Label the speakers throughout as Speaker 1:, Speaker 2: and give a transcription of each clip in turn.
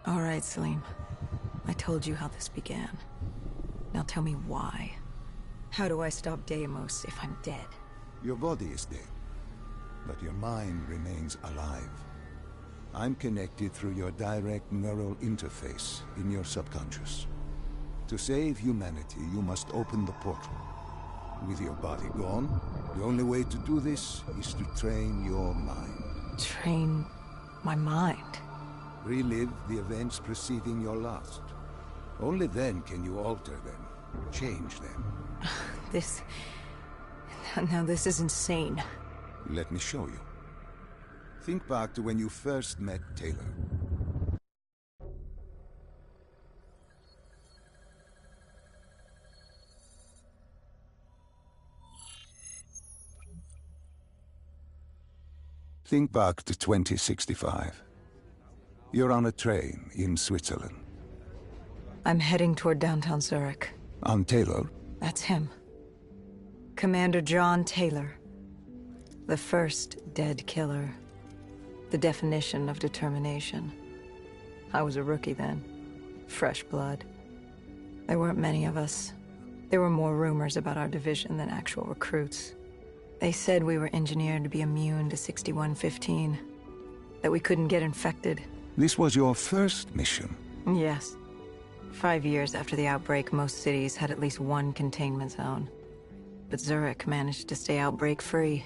Speaker 1: All right, Salim. I told you how this began. Now tell me why. How do I stop Deimos if I'm dead?
Speaker 2: Your body is dead, but your mind remains alive. I'm connected through your direct neural interface in your subconscious. To save humanity, you must open the portal. With your body gone, the only way to do this is to train your mind.
Speaker 1: Train my mind?
Speaker 2: Relive the events preceding your last. Only then can you alter them, change them.
Speaker 1: Now this is insane.
Speaker 2: Let me show you. Think back to when you first met Taylor. Think back to 2065. You're on a train in Switzerland.
Speaker 1: I'm heading toward downtown Zurich.
Speaker 2: On Taylor?
Speaker 1: That's him. Commander John Taylor. The first dead killer. The definition of determination. I was a rookie then. Fresh blood. There weren't many of us. There were more rumors about our division than actual recruits. They said we were engineered to be immune to 6115. That we couldn't get infected.
Speaker 2: This was your first mission?
Speaker 1: Yes. 5 years after the outbreak, most cities had at least one containment zone. But Zurich managed to stay outbreak-free.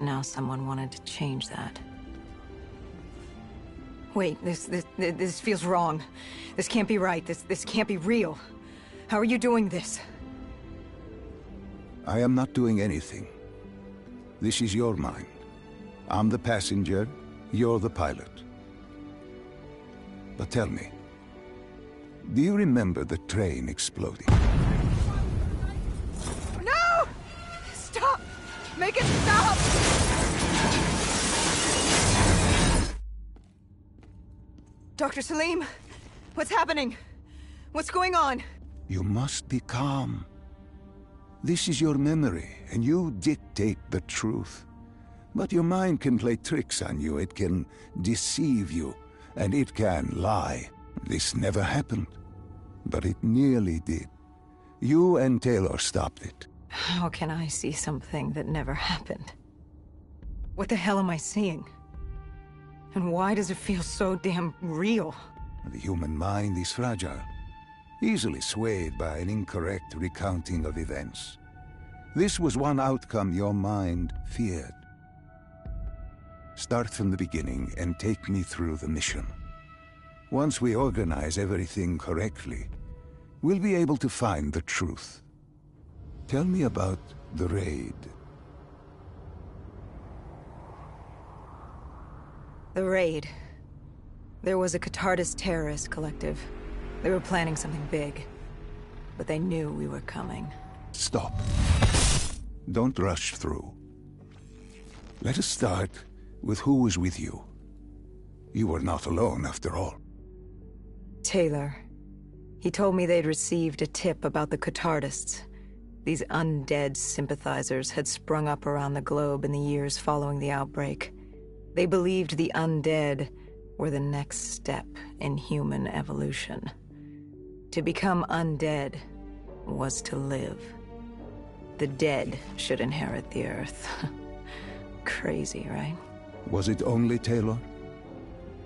Speaker 1: Now someone wanted to change that. Wait, this feels wrong. This can't be right. This can't be real. How are you doing this?
Speaker 2: I am not doing anything. This is your mind. I'm the passenger, you're the pilot. But tell me, do you remember the train exploding?
Speaker 1: No! Stop! Make it stop! Dr. Salim, what's happening? What's going on?
Speaker 2: You must be calm. This is your memory, and you dictate the truth. But your mind can play tricks on you, it can deceive you, and it can lie. This never happened, but it nearly did. You and Taylor stopped it.
Speaker 1: How can I see something that never happened? What the hell am I seeing? And why does it feel so damn real?
Speaker 2: The human mind is fragile, easily swayed by an incorrect recounting of events. This was one outcome your mind feared. Start from the beginning and take me through the mission. Once we organize everything correctly, we'll be able to find the truth. Tell me about the raid.
Speaker 1: The raid. There was a Catardist terrorist collective. They were planning something big, but they knew we were coming.
Speaker 2: Stop. Don't rush through. Let us start with who was with you. You were not alone, after all.
Speaker 1: Taylor. He told me they'd received a tip about the Catardists. These undead sympathizers had sprung up around the globe in the years following the outbreak. They believed the undead were the next step in human evolution. To become undead was to live. The dead should inherit the Earth. Crazy, right?
Speaker 2: Was it only Taylor?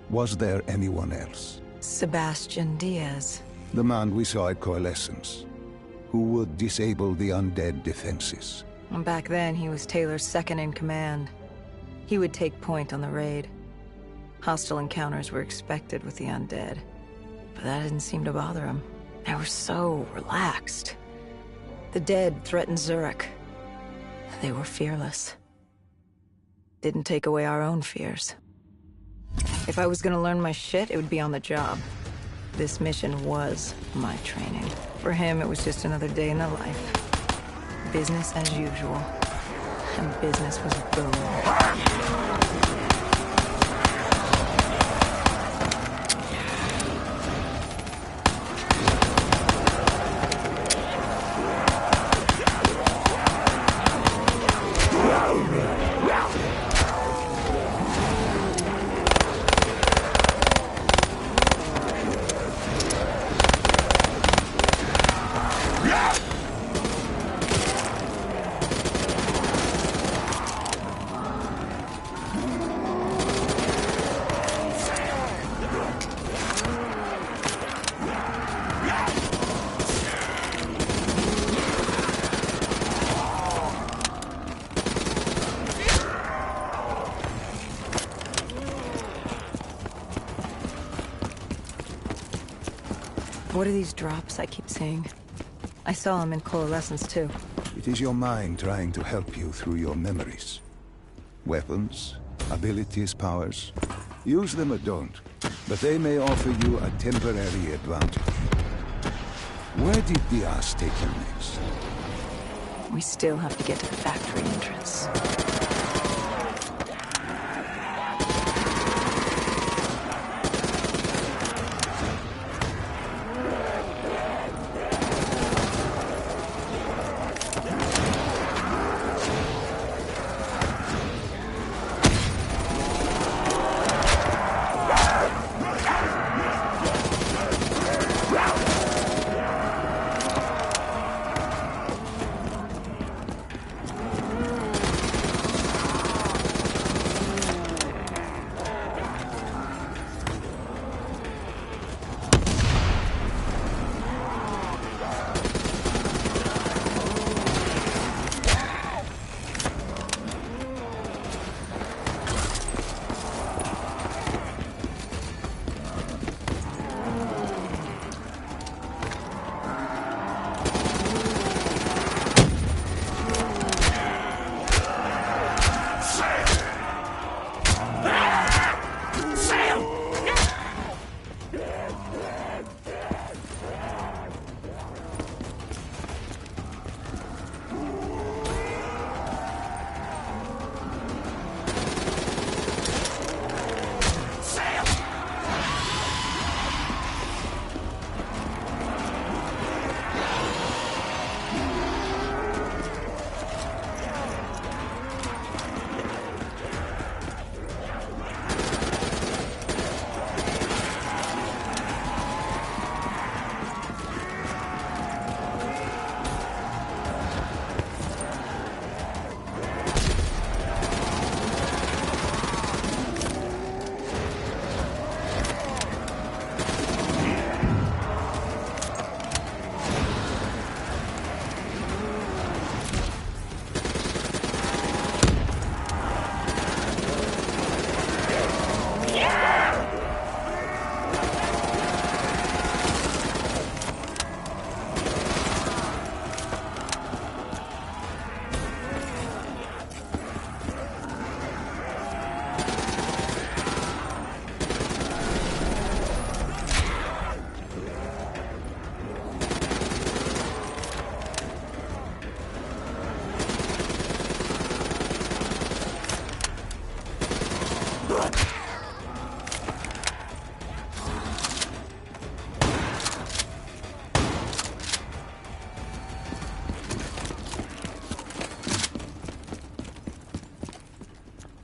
Speaker 2: Was there anyone else?
Speaker 1: Sebastian Diaz.
Speaker 2: The man we saw at Coalescence, who would disable the undead defenses.
Speaker 1: Back then, he was Taylor's second in command. He would take point on the raid. Hostile encounters were expected with the undead, but that didn't seem to bother him. They were so relaxed. The dead threatened Zurich. They were fearless. Didn't take away our own fears. If I was gonna learn my shit, it would be on the job. This mission was my training. For him, it was just another day in the life. Business as usual. And business was booming. What are these drops I keep seeing? I saw them in Coalescence too.
Speaker 2: It is your mind trying to help you through your memories. Weapons, abilities, powers. Use them or don't, but they may offer you a temporary advantage. Where did Diaz take you next?
Speaker 1: We still have to get to the factory entrance.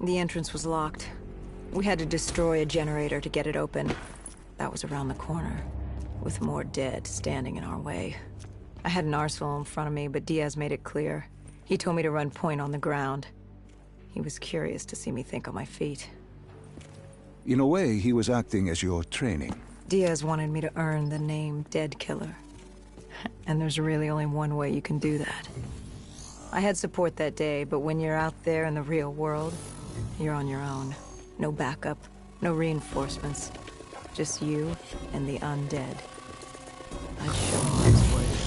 Speaker 1: The entrance was locked. We had to destroy a generator to get it open. That was around the corner, with more dead standing in our way. I had an arsenal in front of me, but Diaz made it clear. He told me to run point on the ground. He was curious to see me think on my feet.
Speaker 2: In a way, he was acting as your training.
Speaker 1: Diaz wanted me to earn the name Dead Killer. And there's really only one way you can do that. I had support that day, but when you're out there in the real world, you're on your own. No backup, no reinforcements. Just you and the undead. I'd show him his worth.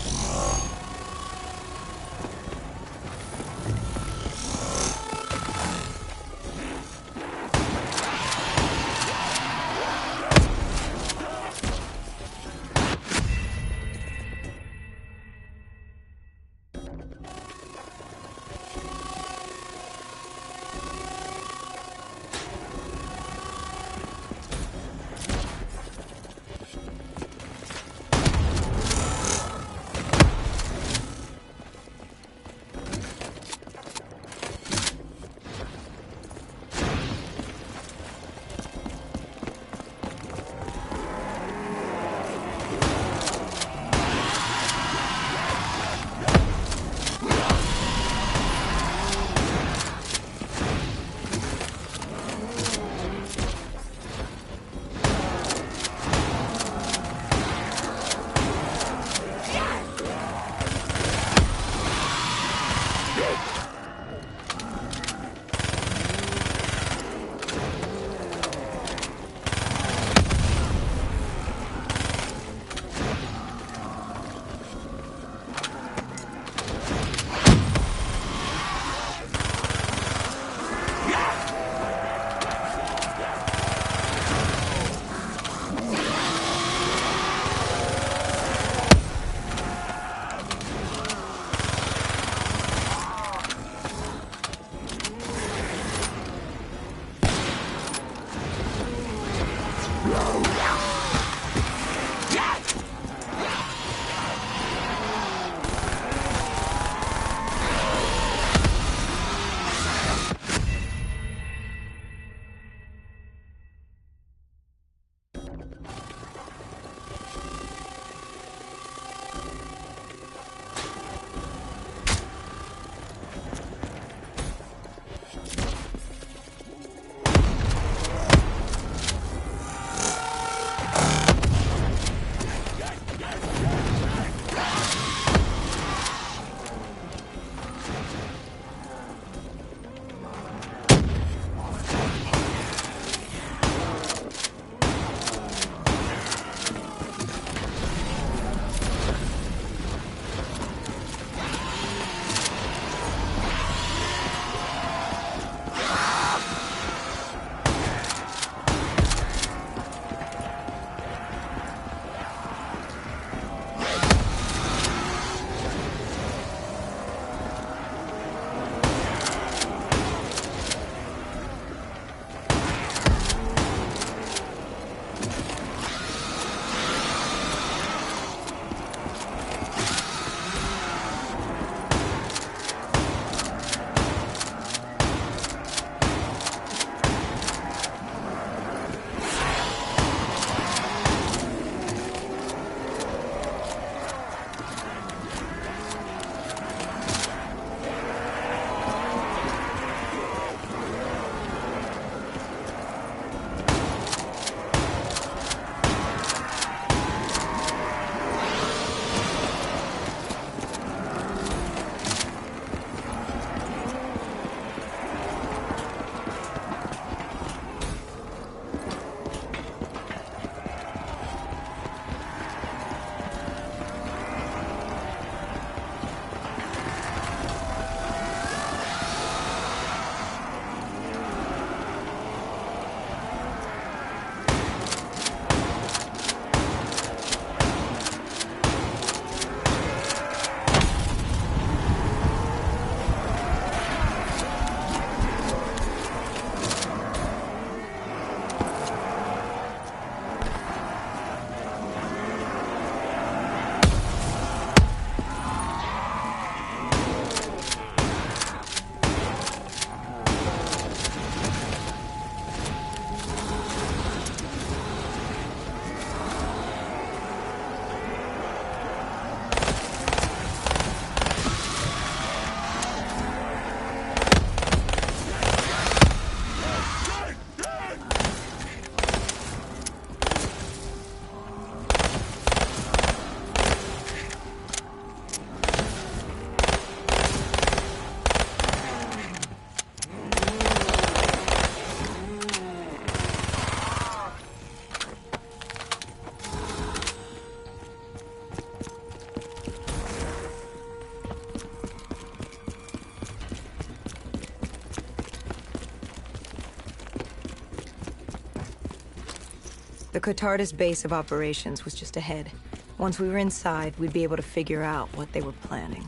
Speaker 1: The Cotardis base of operations was just ahead. Once we were inside, we'd be able to figure out what they were planning.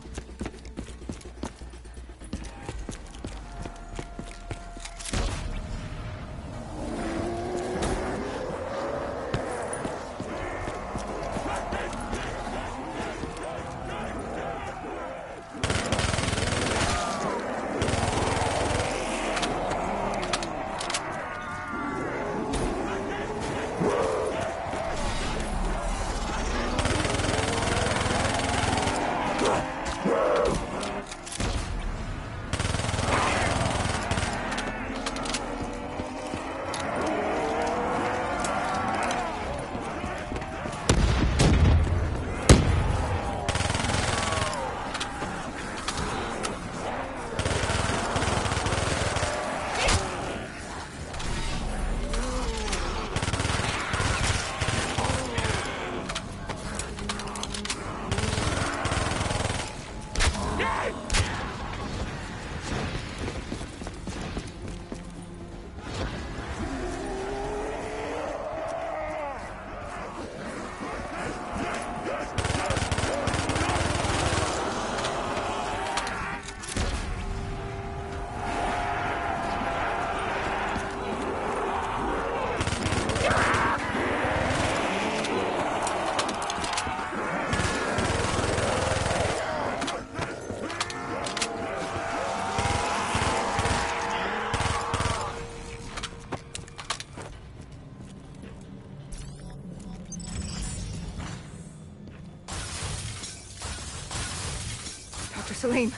Speaker 1: Salim,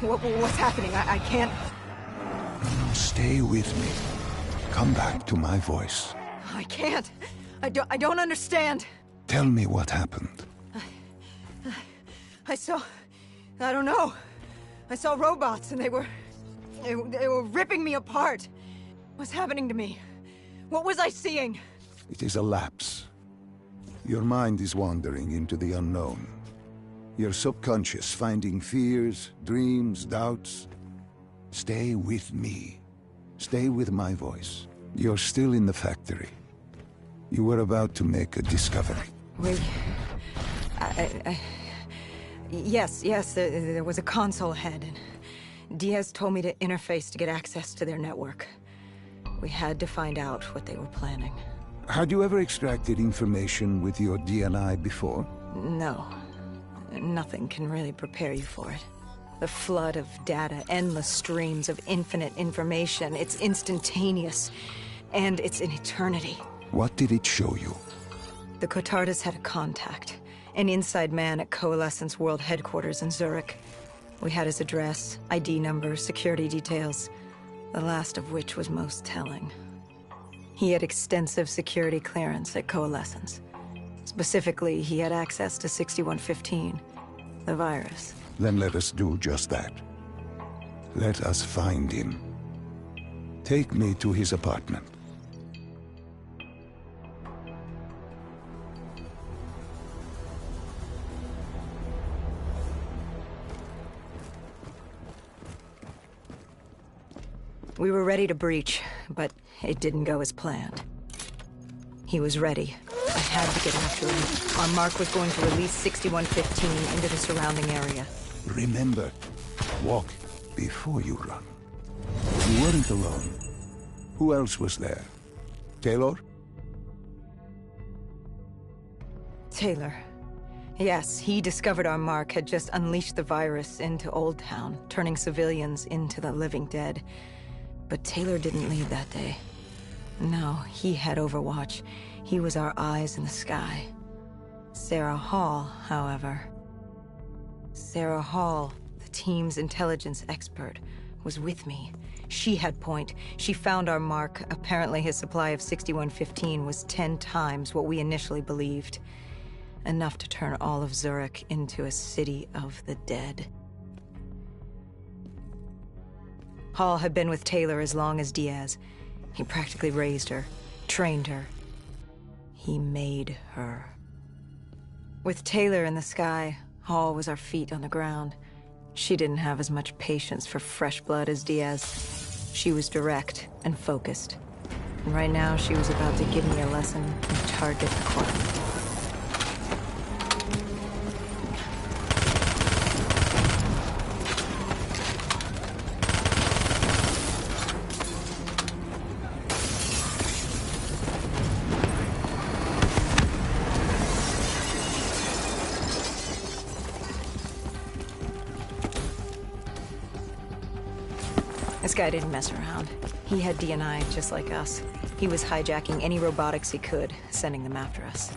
Speaker 1: what's happening? I can't...
Speaker 2: No, stay with me. Come back to my voice.
Speaker 1: I can't. I don't understand.
Speaker 2: Tell me what happened.
Speaker 1: I don't know. I saw robots and they were ripping me apart. What's happening to me? What was I seeing?
Speaker 2: It is a lapse. Your mind is wandering into the unknown. Your subconscious finding fears, dreams, doubts. Stay with me. Stay with my voice. You're still in the factory. You were about to make a discovery.
Speaker 1: Wait... Yes, there was a console ahead, and Diaz told me to interface to get access to their network. We had to find out what they were planning.
Speaker 2: Had you ever extracted information with your DNI before?
Speaker 1: No. Nothing can really prepare you for it. The flood of data, endless streams of infinite information, it's instantaneous. And it's an eternity.
Speaker 2: What did it show you?
Speaker 1: The Cotardus had a contact. An inside man at Coalescence World Headquarters in Zurich. We had his address, ID number, security details. The last of which was most telling. He had extensive security clearance at Coalescence. Specifically, he had access to 6115, the virus.
Speaker 2: Then let us do just that. Let us find him. Take me to his apartment.
Speaker 1: We were ready to breach, but it didn't go as planned. He was ready. I had to get after him. Our mark was going to release 6115 into the surrounding area.
Speaker 2: Remember, walk before you run. You weren't alone. Who else was there? Taylor?
Speaker 1: Taylor. Yes, he discovered our mark had just unleashed the virus into Old Town, turning civilians into the living dead. But Taylor didn't leave that day. No, he had Overwatch. He was our eyes in the sky. Sarah Hall, however... Sarah Hall, the team's intelligence expert, was with me. She had point. She found our mark. Apparently his supply of 6115 was 10 times what we initially believed. Enough to turn all of Zurich into a city of the dead. Hall had been with Taylor as long as Diaz. He practically raised her, trained her. He made her. With Taylor in the sky, Hall was our feet on the ground. She didn't have as much patience for fresh blood as Diaz. She was direct and focused. And right now, she was about to give me a lesson in target acquired. This guy didn't mess around. He had DNI just like us. He was hijacking any robotics he could, sending them after us.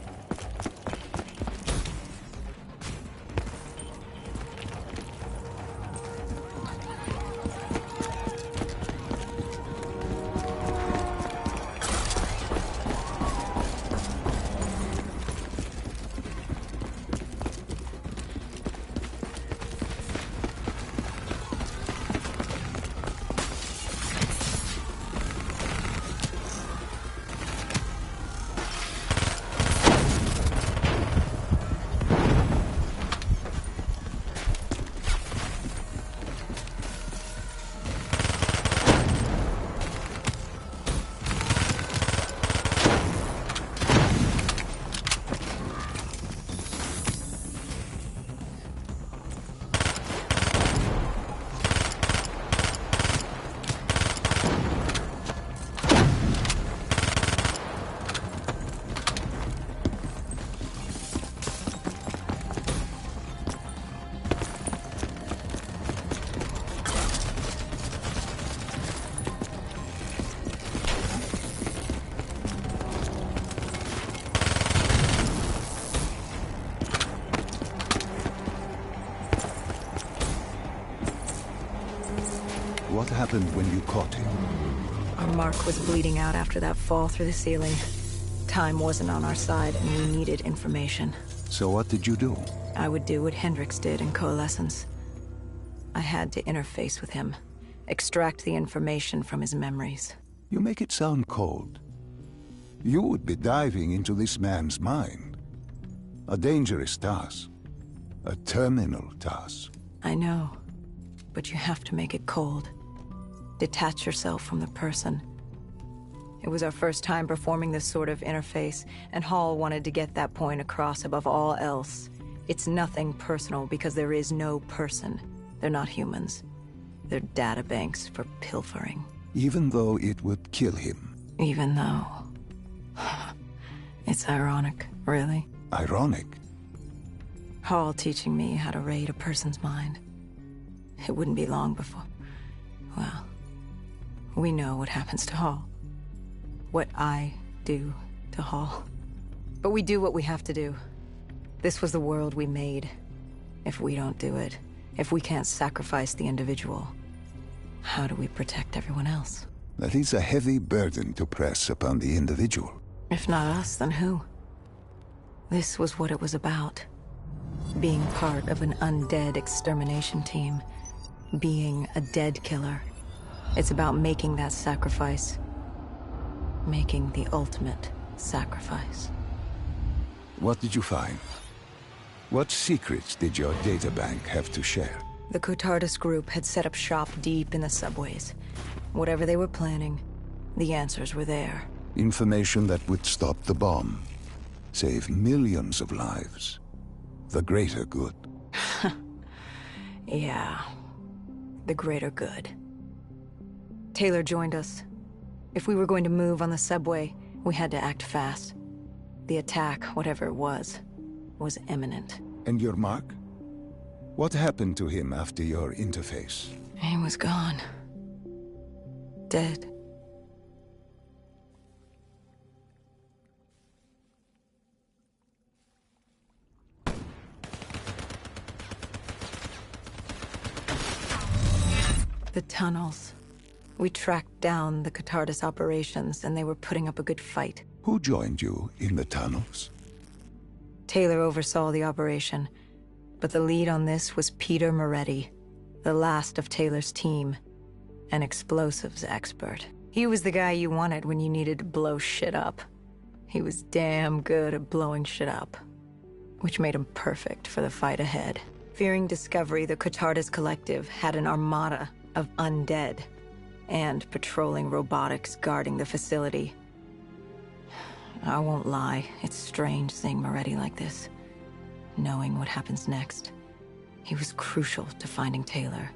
Speaker 2: happened when you caught him?
Speaker 1: Our mark was bleeding out after that fall through the ceiling. Time wasn't on our side, and we needed information.
Speaker 2: So what did you do?
Speaker 1: I would do what Hendricks did in Coalescence. I had to interface with him, extract the information from his memories.
Speaker 2: You make it sound cold. You would be diving into this man's mind. A dangerous task. A terminal task.
Speaker 1: I know, but you have to make it cold. Detach yourself from the person. It was our first time performing this sort of interface, and Hall wanted to get that point across above all else. It's nothing personal because there is no person. They're not humans. They're databanks for pilfering.
Speaker 2: Even though it would kill him.
Speaker 1: Even though... It's ironic, really.
Speaker 2: Ironic?
Speaker 1: Hall teaching me how to raid a person's mind. It wouldn't be long before... Well, we know what happens to Hall. What I do to Hall. But we do what we have to do. This was the world we made. If we don't do it, if we can't sacrifice the individual, how do we protect everyone else?
Speaker 2: That is a heavy burden to press upon the individual.
Speaker 1: If not us, then who? This was what it was about. Being part of an undead extermination team. Being a dead killer. It's about making that sacrifice. Making the ultimate sacrifice.
Speaker 2: What did you find? What secrets did your databank have to share?
Speaker 1: The Cotardus group had set up shop deep in the subways. Whatever they were planning, the answers were there.
Speaker 2: Information that would stop the bomb. Save millions of lives. The greater good.
Speaker 1: Yeah. The greater good. Taylor joined us. If we were going to move on the subway, we had to act fast. The attack, whatever it was imminent.
Speaker 2: And your mark? What happened to him after your interface?
Speaker 1: He was gone. Dead. The tunnels. We tracked down the Cotardus operations, and they were putting up a good fight.
Speaker 2: Who joined you in the tunnels?
Speaker 1: Taylor oversaw the operation, but the lead on this was Peter Moretti, the last of Taylor's team, an explosives expert. He was the guy you wanted when you needed to blow shit up. He was damn good at blowing shit up, which made him perfect for the fight ahead. Fearing discovery, the Cotardus Collective had an armada of undead and patrolling robotics guarding the facility. I won't lie, it's strange seeing Moretti like this, knowing what happens next. He was crucial to finding Taylor,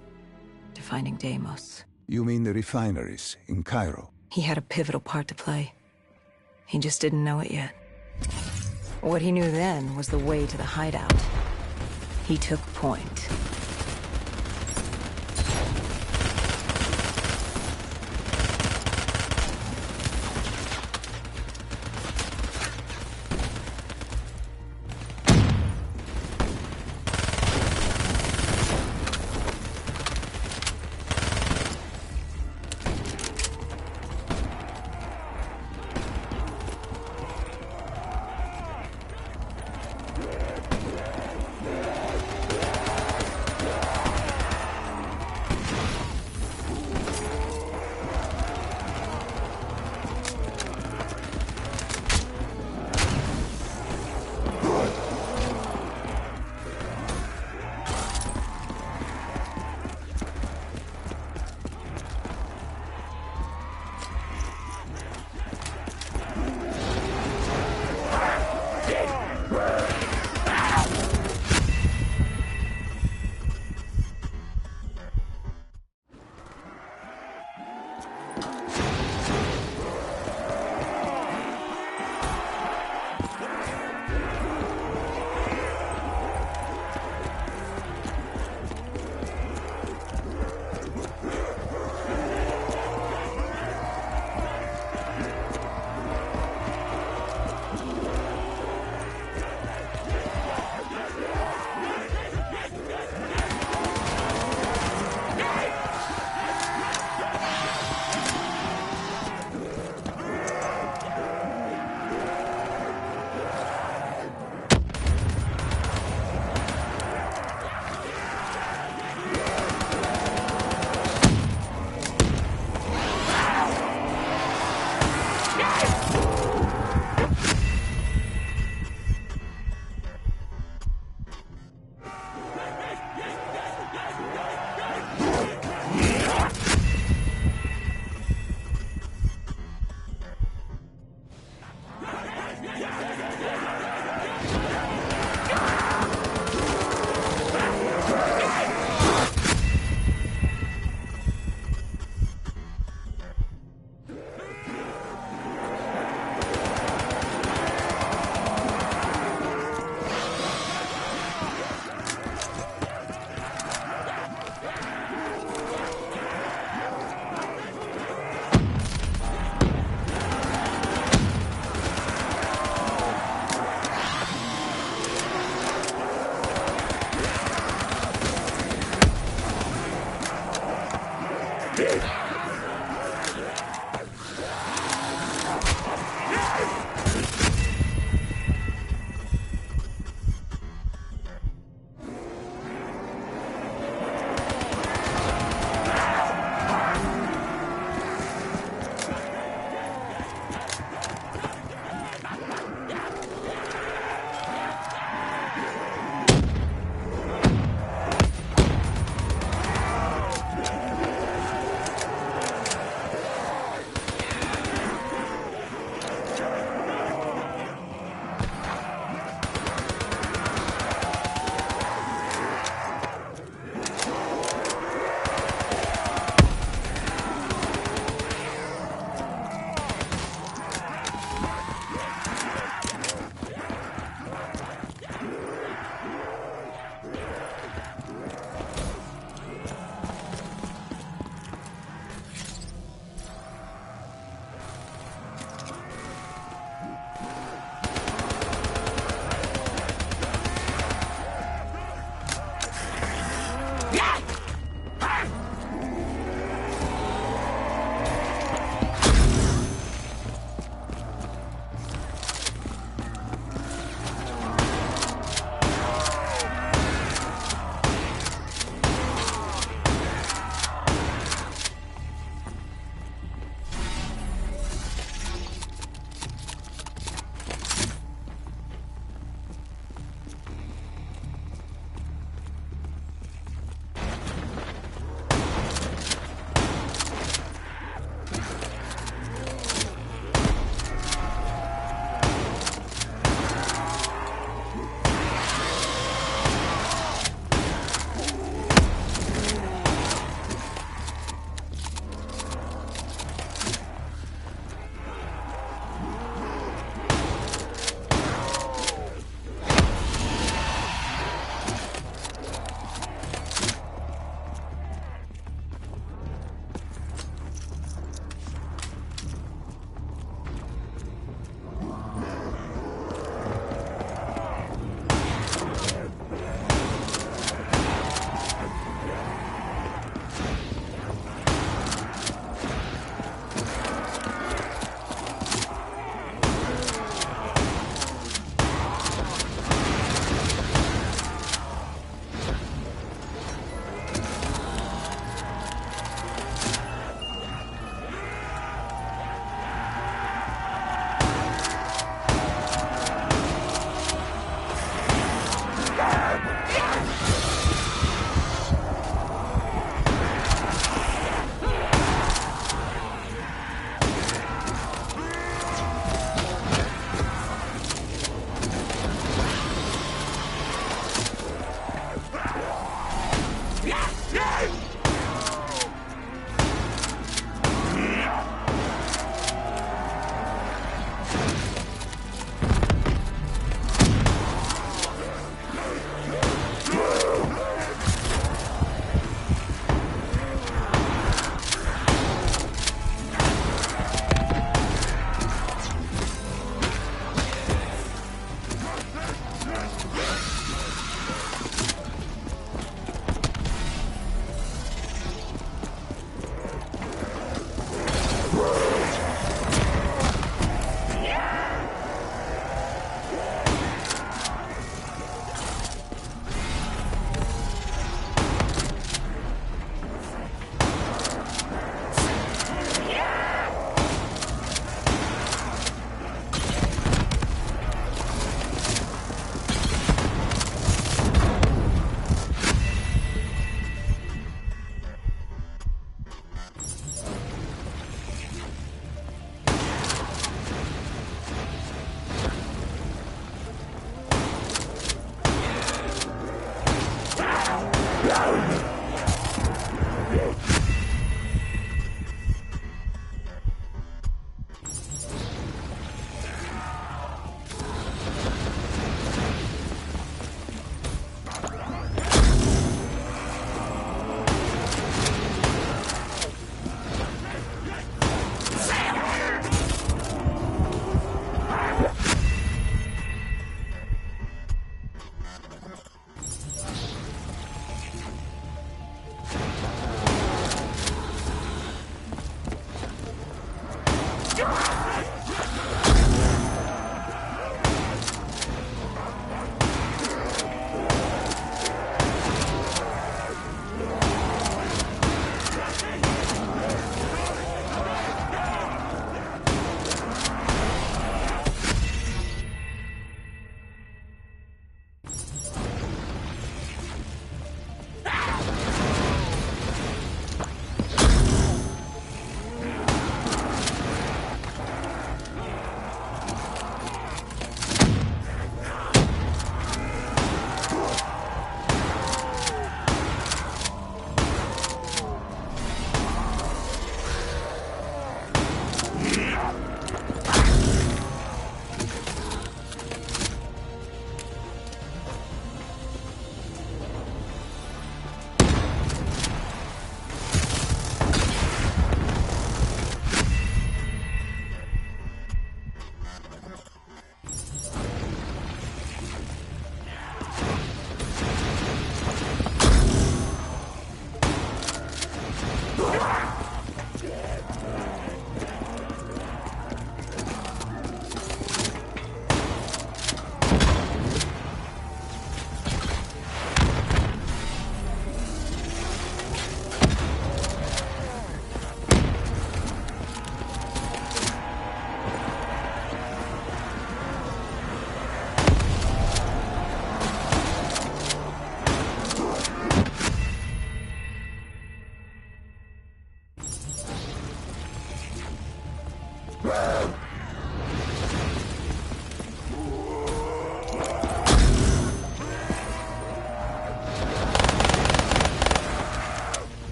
Speaker 1: to finding Deimos.
Speaker 2: You mean the refineries in Cairo?
Speaker 1: He had a pivotal part to play. He just didn't know it yet. What he knew then was the way to the hideout. He took point.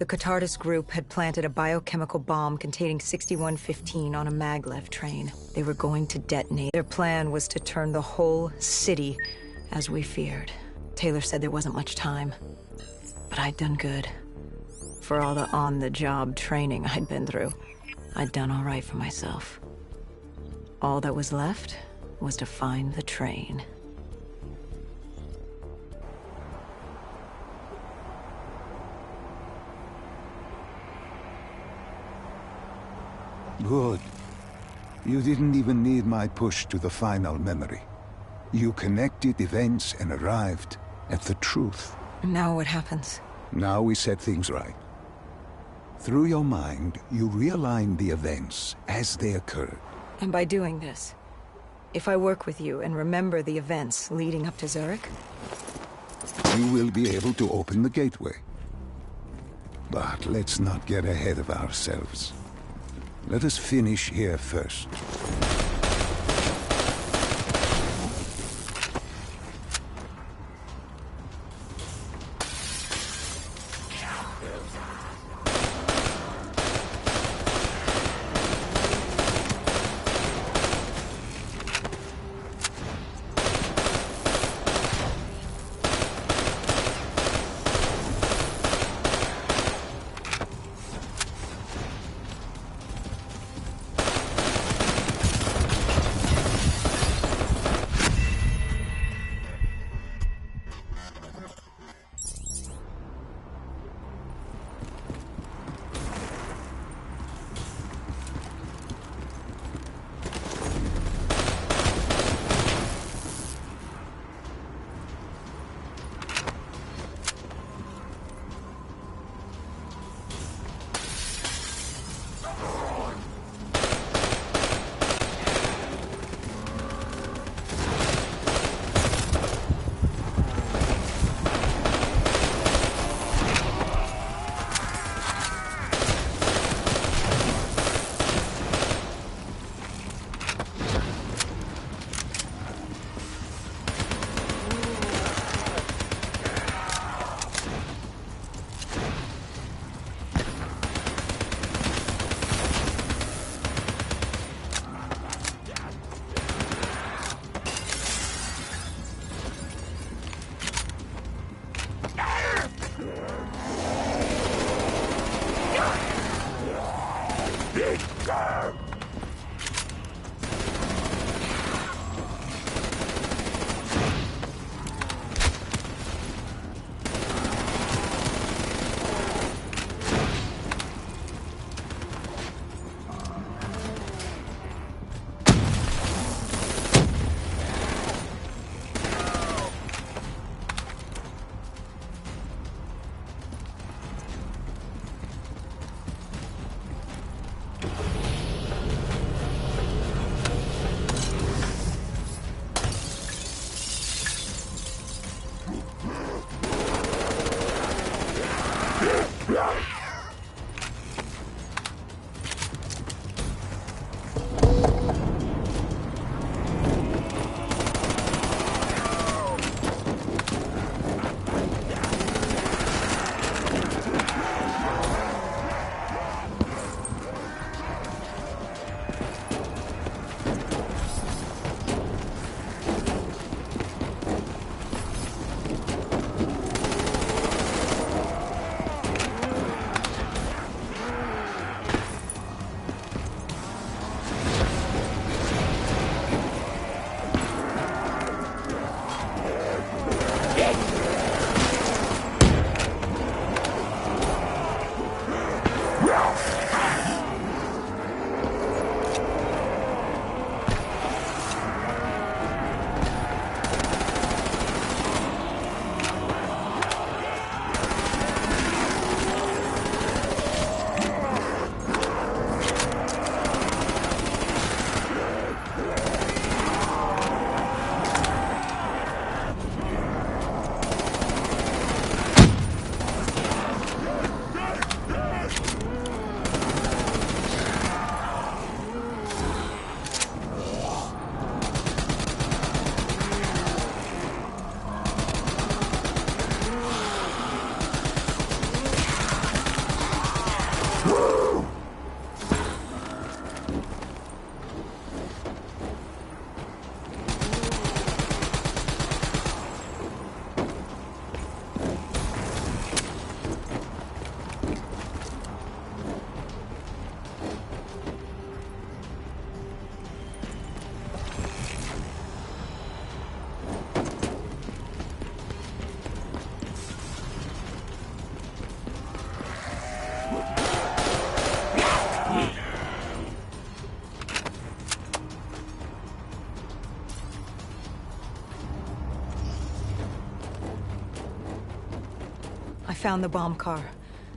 Speaker 1: The Catardus group had planted a biochemical bomb containing 6115 on a maglev train. They were going to detonate. Their plan was to turn the whole city as we feared. Taylor said there wasn't much time, but I'd done good. For all the on-the-job training I'd been through, I'd done all right for myself. All that was left was to find the train.
Speaker 2: Good. You didn't even need my push to the final memory. You connected events and arrived at the truth.
Speaker 1: Now what happens?
Speaker 2: Now we set things right. Through your mind, you realign the events as they occurred.
Speaker 1: And by doing this, if I work with you and remember the events leading up to Zurich,
Speaker 2: you will be able to open the gateway. But let's not get ahead of ourselves. Let us finish here first.
Speaker 1: I found the bomb car.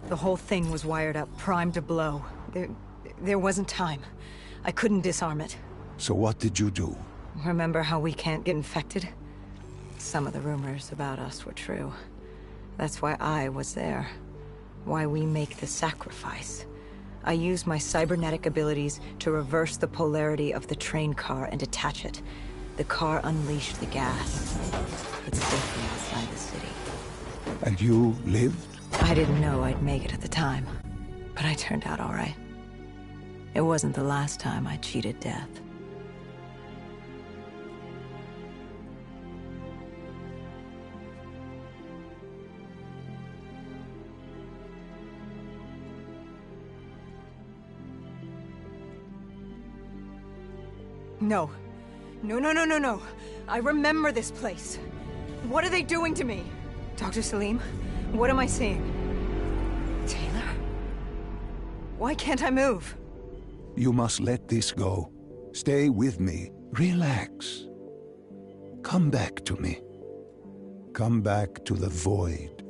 Speaker 1: The whole thing was wired up, primed to blow. There wasn't time. I couldn't disarm it.
Speaker 2: So what did you do?
Speaker 1: Remember how we can't get infected? Some of the rumors about us were true. That's why I was there. Why we make the sacrifice. I used my cybernetic abilities to reverse the polarity of the train car and detach it. The car unleashed the gas. It's safely outside the city.
Speaker 2: And you lived?
Speaker 1: I didn't know I'd make it at the time, but I turned out all right. It wasn't the last time I cheated death. No. No. I remember this place. What are they doing to me? Dr. Salim, what am I seeing? Taylor? Why can't I move?
Speaker 2: You must let this go. Stay with me. Relax. Come back to me. Come back to the void.